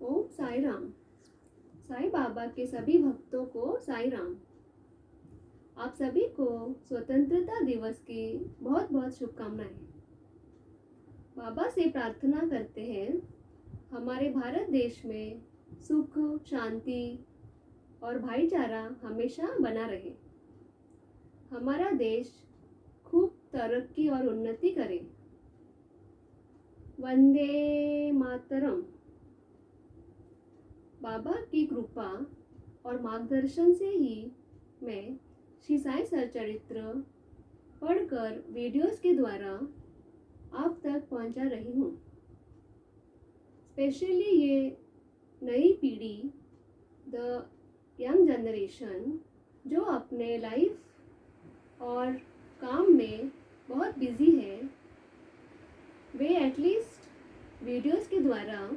ओम साई राम। साईं बाबा के सभी भक्तों को साई राम। आप सभी को स्वतंत्रता दिवस की बहुत बहुत शुभकामनाएं। बाबा से प्रार्थना करते हैं हमारे भारत देश में सुख, शांति और भाईचारा हमेशा बना रहे। हमारा देश खूब तरक्की और उन्नति करे। वंदे मातरम। बाबा की कृपा और मार्गदर्शन से ही मैं श्री साई सच्चरित्र पढ़कर वीडियोस के द्वारा आप तक पहुंचा रही हूँ। स्पेशली ये नई पीढ़ी, द यंग जनरेशन, जो अपने लाइफ और काम में बहुत बिजी है, वे एटलीस्ट वीडियोस के द्वारा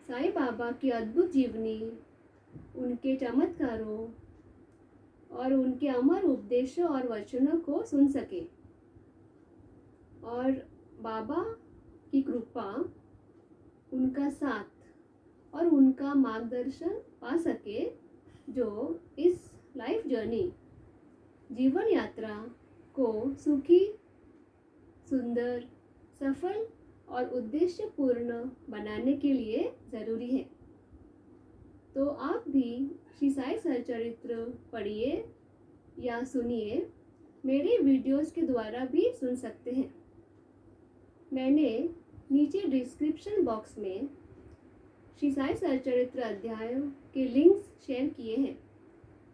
साईं बाबा की अद्भुत जीवनी, उनके चमत्कारों और उनके अमर उपदेशों और वचनों को सुन सके और बाबा की कृपा, उनका साथ और उनका मार्गदर्शन पा सके, जो इस लाइफ जर्नी, जीवन यात्रा को सुखी, सुंदर, सफल और उद्देश्यपूर्ण बनाने के लिए ज़रूरी है। तो आप भी श्री साई सच्चरित्र पढ़िए या सुनिए, मेरे वीडियोस के द्वारा भी सुन सकते हैं। मैंने नीचे डिस्क्रिप्शन बॉक्स में श्री साई सच्चरित्र अध्यायों के लिंक्स शेयर किए हैं,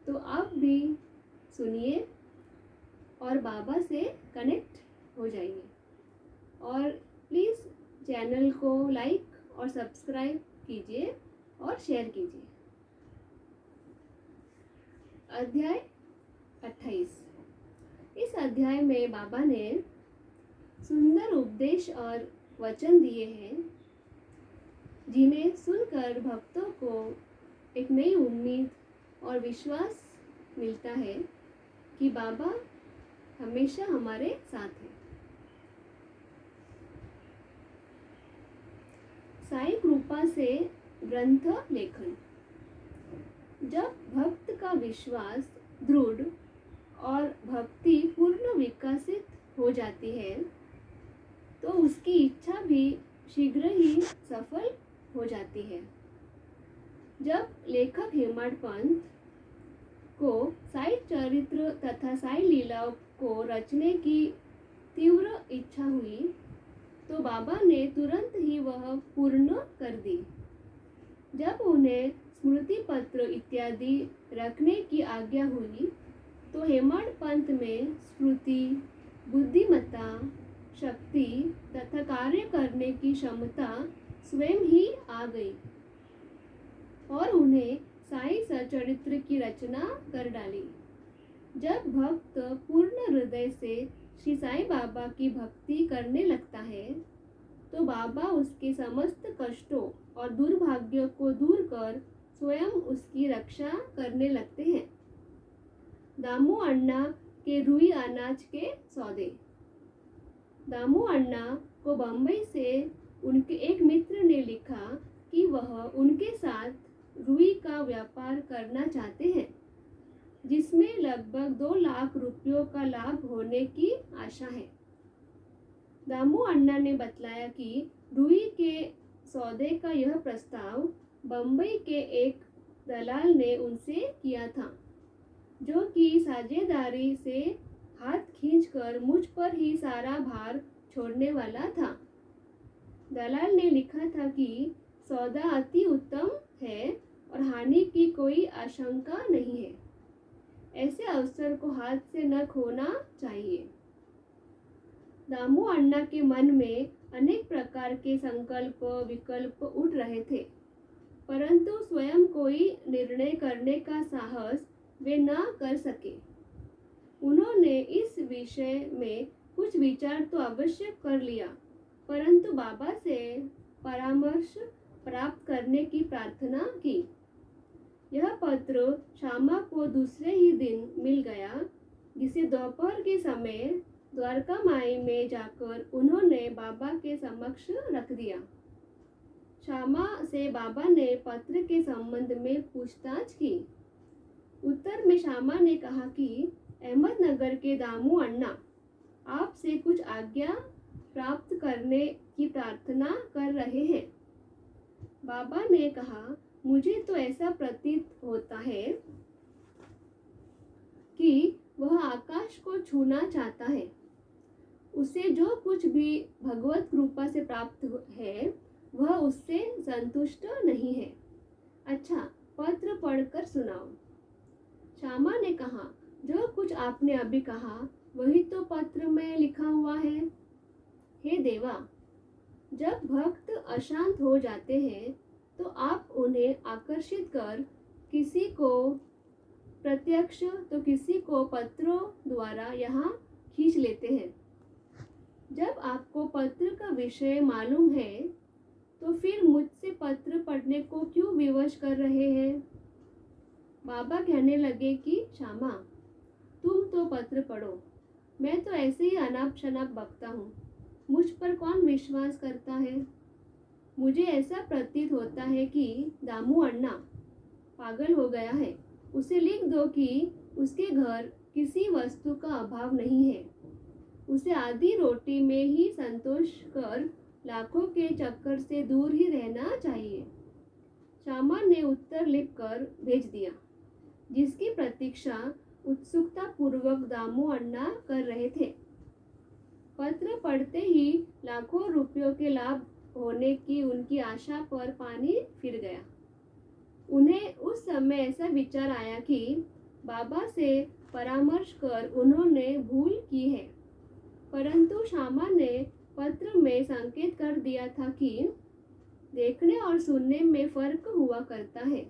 तो आप भी सुनिए और बाबा से कनेक्ट हो जाइए। और प्लीज़ चैनल को लाइक और सब्सक्राइब कीजिए और शेयर कीजिए। अध्याय 28। इस अध्याय में बाबा ने सुंदर उपदेश और वचन दिए हैं, जिन्हें सुनकर भक्तों को एक नई उम्मीद और विश्वास मिलता है कि बाबा हमेशा हमारे साथ हैं। साई कृपा से ग्रंथ लेखन। जब भक्त का विश्वास दृढ़ और भक्ति पूर्ण विकसित हो जाती है, तो उसकी इच्छा भी शीघ्र ही सफल हो जाती है। जब लेखक हेमाड पंत को साई चरित्र तथा साई लीलाओं को रचने की तीव्र इच्छा हुई, तो बाबा ने तुरंत ही वह पूर्ण कर दी। जब उन्हें स्मृति पत्र इत्यादि रखने की आज्ञा हुई, तो हेमाड पंत में स्मृति, बुद्धिमत्ता, शक्ति तथा कार्य करने की क्षमता स्वयं ही आ गई और उन्हें साई सच्चरित्र की रचना कर डाली। जब भक्त पूर्ण हृदय से श्री साई बाबा की भक्ति करने लगता है, तो बाबा उसके समस्त कष्टों और दुर्भाग्यों को दूर कर स्वयं उसकी रक्षा करने लगते हैं। दामू अण्णा के रुई अनाज के सौदे। दामू अण्णा को बम्बई से उनके एक मित्र ने लिखा कि वह उनके साथ रुई का व्यापार करना चाहते हैं, जिसमें लगभग 2 लाख रुपयों का लाभ होने की आशा है। दामू अण्णा ने बतलाया कि रुई के सौदे का यह प्रस्ताव बम्बई के एक दलाल ने उनसे किया था, जो कि साझेदारी से हाथ खींचकर मुझ पर ही सारा भार छोड़ने वाला था। दलाल ने लिखा था कि सौदा अति उत्तम है और हानि की कोई आशंका नहीं है। ऐसे अवसर को हाथ से न खोना चाहिए। दामू अण्णा के मन में अनेक प्रकार के संकल्प विकल्प उठ रहे थे, परंतु स्वयं कोई निर्णय करने का साहस वे न कर सके। उन्होंने इस विषय में कुछ विचार तो अवश्य कर लिया, परंतु बाबा से परामर्श प्राप्त करने की प्रार्थना की। यह पत्र श्यामा को दूसरे ही दिन मिल गया, जिसे दोपहर के समय द्वारका माई में जाकर उन्होंने बाबा के समक्ष रख दिया। श्यामा से बाबा ने पत्र के संबंध में पूछताछ की। उत्तर में श्यामा ने कहा कि अहमदनगर के दामू अण्णा आपसे कुछ आज्ञा प्राप्त करने की प्रार्थना कर रहे हैं। बाबा ने कहा, मुझे तो ऐसा प्रतीत होता है कि वह आकाश को छूना चाहता है। उसे जो कुछ भी भगवत कृपा से प्राप्त है वह उससे संतुष्ट नहीं है। अच्छा, पत्र पढ़कर सुनाओ। श्यामा ने कहा, जो कुछ आपने अभी कहा वही तो पत्र में लिखा हुआ है। हे देवा, जब भक्त अशांत हो जाते हैं तो आप उन्हें आकर्षित कर किसी को प्रत्यक्ष तो किसी को पत्रों द्वारा यहाँ खींच लेते हैं। जब आपको पत्र का विषय मालूम है तो फिर मुझसे पत्र पढ़ने को क्यों विवश कर रहे हैं? बाबा कहने लगे कि श्यामा, तुम तो पत्र पढ़ो, मैं तो ऐसे ही अनाप शनाप बकता हूँ। मुझ पर कौन विश्वास करता है? मुझे ऐसा प्रतीत होता है कि दामू अण्णा पागल हो गया है। उसे लिख दो कि उसके घर किसी वस्तु का अभाव नहीं है। उसे आधी रोटी में ही संतोष कर लाखों के चक्कर से दूर ही रहना चाहिए। श्यामा ने उत्तर लिखकर भेज दिया, जिसकी प्रतीक्षा उत्सुकता पूर्वक दामू अण्णा कर रहे थे। पत्र पढ़ते ही लाखों रुपयों के लाभ होने की उनकी आशा पर पानी फिर गया। उन्हें उस समय ऐसा विचार आया कि बाबा से परामर्श कर उन्होंने भूल की है, परंतु श्यामा ने पत्र में संकेत कर दिया था कि देखने और सुनने में फर्क हुआ करता है।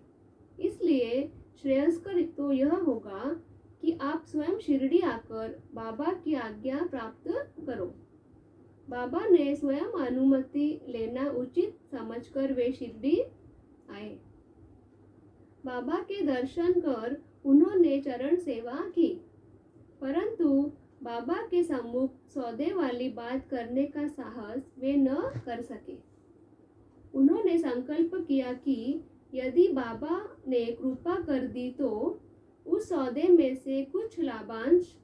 इसलिए श्रेयस्कर तो यह होगा कि आप स्वयं शिरडी आकर बाबा की आज्ञा प्राप्त करो। बाबा ने स्वयं अनुमति लेना उचित समझकर वे शिरडी आए। बाबा के दर्शन कर उन्होंने चरण सेवा की, परंतु बाबा के सम्मुख सौदे वाली बात करने का साहस वे न कर सके। उन्होंने संकल्प किया कि यदि बाबा ने कृपा कर दी तो उस सौदे में से कुछ लाभांश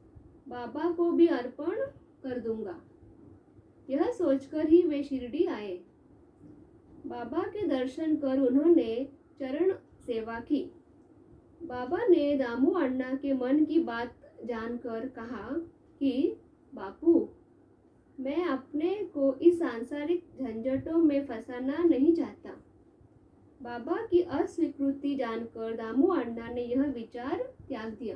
बाबा को भी अर्पण कर दूंगा। यह सोचकर ही वे शिरडी आए। बाबा के दर्शन कर उन्होंने चरण सेवा की। बाबा ने दामू अण्णा के मन की बात जानकर कहा कि बापू, मैं अपने को इस सांसारिक झंझटों में फंसाना नहीं चाहता। बाबा की अस्वीकृति जानकर दामू अण्णा ने यह विचार त्याग दिया।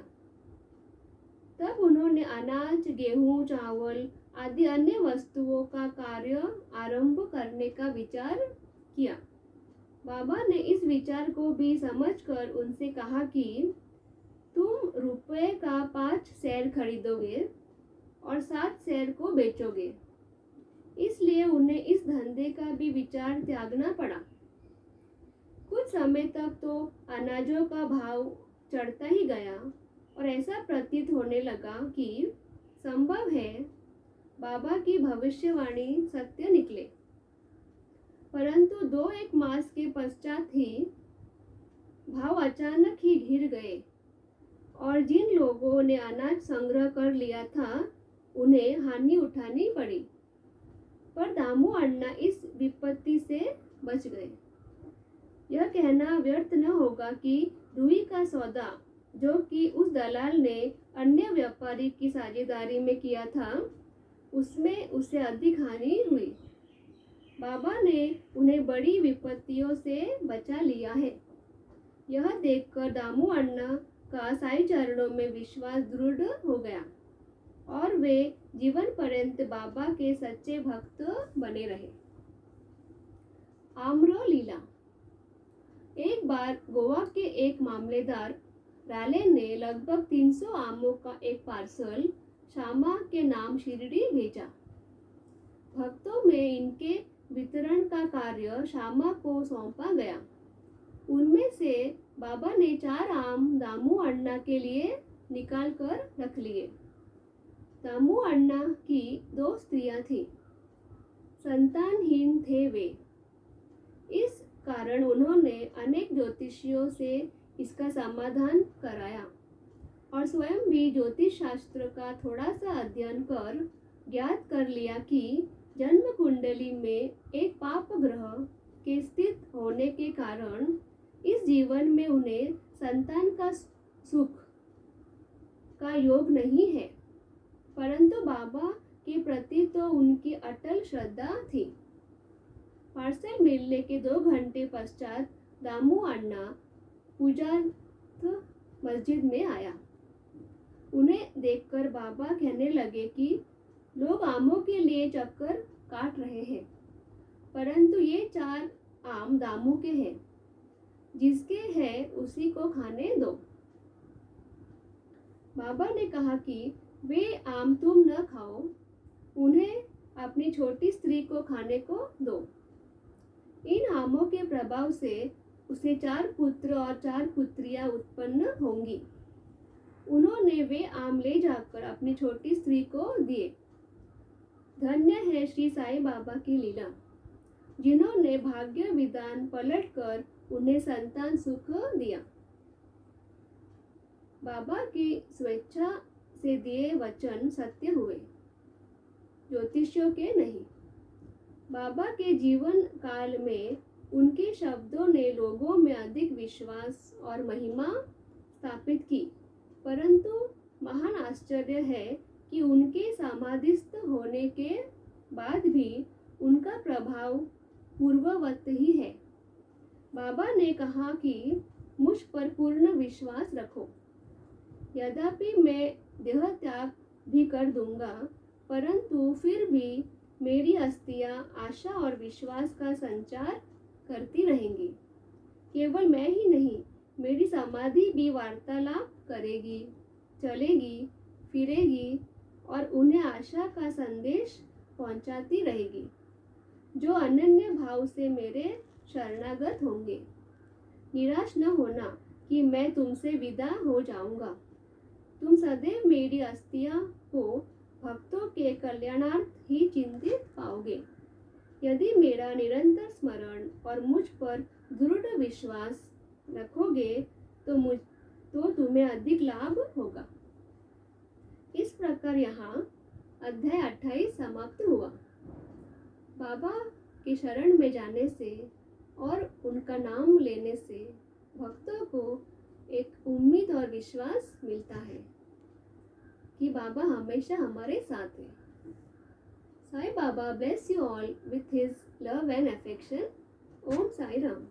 तब उन्होंने अनाज, गेहूं, चावल आदि अन्य वस्तुओं का कार्य आरंभ करने का विचार किया। बाबा ने इस विचार को भी समझकर उनसे कहा कि तुम रुपए का 5 शेर खरीदोगे और 7 शेर को बेचोगे। इसलिए उन्हें इस धंधे का भी विचार त्यागना पड़ा। कुछ समय तक तो अनाजों का भाव चढ़ता ही गया और ऐसा प्रतीत होने लगा कि संभव है बाबा की भविष्यवाणी सत्य निकले। परंतु 2-1 मास के पश्चात ही भाव अचानक ही गिर गए और जिन लोगों ने अनाज संग्रह कर लिया था उन्हें हानि उठानी पड़ी। पर दामू अण्णा इस विपत्ति से बच गए। यह कहना व्यर्थ न होगा कि रुई का सौदा जो कि उस दलाल ने अन्य व्यापारी की साझेदारी में किया था, उसमें उसे अधिक हानि हुई। बाबा ने उन्हें बड़ी विपत्तियों से बचा लिया है। यह देखकर दामू अण्णा का साईं चरणों में विश्वास दृढ़ हो गया और वे जीवन पर्यंत बाबा के सच्चे भक्त बने रहे। आम्र लीला। एक बार गोवा के एक मामलेदार राले ने लगभग 300 आमों का एक पार्सल श्यामा के नाम शिरडी भेजा। भक्तों में इनके वितरण का कार्य श्यामा को सौंपा गया। उनमें से बाबा ने 4 आम दामू अण्णा के लिए निकाल कर रख लिए। दामू अण्णा की 2 स्त्रियां थीं। संतानहीन थे वे। इस कारण उन्होंने अनेक ज्योतिषियों से इसका समाधान कराया और स्वयं भी ज्योतिष शास्त्र का थोड़ा सा अध्ययन कर ज्ञात कर लिया कि जन्म कुंडली में एक पाप ग्रह के स्थित होने के कारण इस जीवन में उन्हें संतान का सुख का योग नहीं है, परंतु बाबा के प्रति तो उनकी अटल श्रद्धा थी। पार्सल मिलने के 2 घंटे पश्चात दामू अण्णा पूजार्थ मस्जिद में आया। उन्हें देखकर बाबा कहने लगे कि लोग आमों के लिए चक्कर काट रहे हैं, परंतु ये 4 आम दामू के हैं, जिसके हैं उसी को खाने दो। बाबा ने कहा कि वे आम तुम न खाओ, उन्हें अपनी छोटी स्त्री को खाने को दो। इन आमों के प्रभाव से उसे 4 पुत्र और 4 पुत्रियां उत्पन्न होंगी। उन्होंने वे आम ले जाकर अपनी छोटी स्त्री को दिए। धन्य है श्री साईं बाबा की लीला, जिन्होंने भाग्य विधान पलटकर उन्हें संतान सुख दिया। बाबा की स्वेच्छा से दिए वचन सत्य हुए, ज्योतिषियों के नहीं। बाबा के जीवन काल में उनके शब्दों ने लोगों में अधिक विश्वास और महिमा स्थापित की, परंतु महान आश्चर्य है कि उनके समाधिस्थ होने के बाद भी उनका प्रभाव पूर्ववत ही है। बाबा ने कहा कि मुझ पर पूर्ण विश्वास रखो। यद्यपि मैं देह त्याग भी कर दूंगा, परंतु फिर भी मेरी अस्थियां आशा और विश्वास का संचार करती रहेंगी। केवल मैं ही नहीं, मेरी समाधि भी वार्तालाप करेगी, चलेगी, फिरेगी और उन्हें आशा का संदेश पहुंचाती रहेगी, जो अनन्य भाव से मेरे शरणागत होंगे। निराश न होना कि मैं तुमसे विदा हो जाऊंगा। तुम सदैव मेरी अस्थियां को भक्तों के कल्याणार्थ ही चिंतित पाओगे। यदि मेरा निरंतर स्मरण और मुझ पर दृढ़ विश्वास रखोगे तो तुम्हें अधिक लाभ होगा। इस प्रकार यहाँ अध्याय 28 समाप्त हुआ। बाबा के शरण में जाने से और उनका नाम लेने से भक्तों को एक उम्मीद और विश्वास मिलता है कि बाबा हमेशा हमारे साथ है। Sai Baba bless you all with his love and affection. Om Sai Ram.